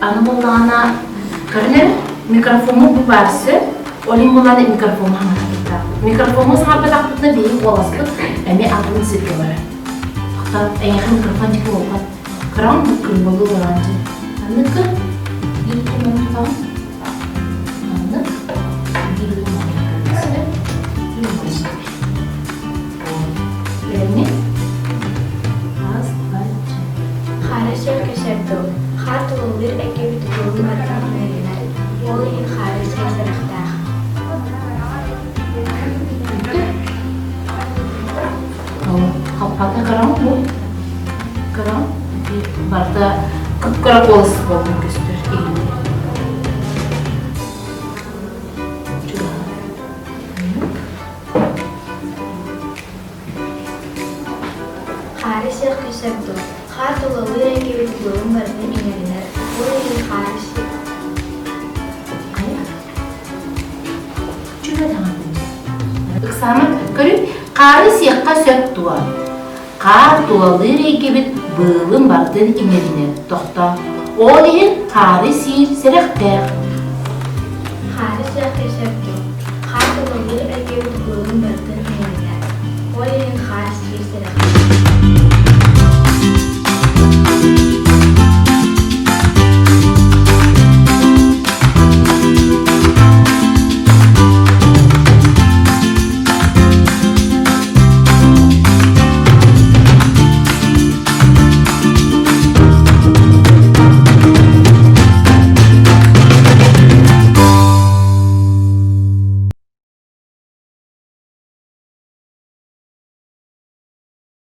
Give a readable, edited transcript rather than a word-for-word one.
аны боллағана көрінер микрофону бұл барсы, олин боллағана микрофону хаңатықта. Микрофону саңаппатақпытына бейін оласпыт, әме ағылын сірге бары. Тоқтап, әйеқі микрофон жеке болған. Қыран бүккін болу оранжы. Аннықы, елкі мұнтан. Аннық, елкі мұнтан. Xarişler köşerdi. Xar tulundur eke bütüklüğün barıdan veriler. Olu in xariş yazırıqtaq. Kapatı kıram bu. Kıram. Barda kıpkıra olası boldum göster. Eğildi. Xarişler köşerdi. Xar tulundur eke bütüklüğün barıdan veriler. Olu in xariş Иксамын көріп, қары сиаққа сөп туа. Қар туалы рейкебет бұлым бардың имеріне тоқта. Ол ең қары сиыр сіріқтәқ.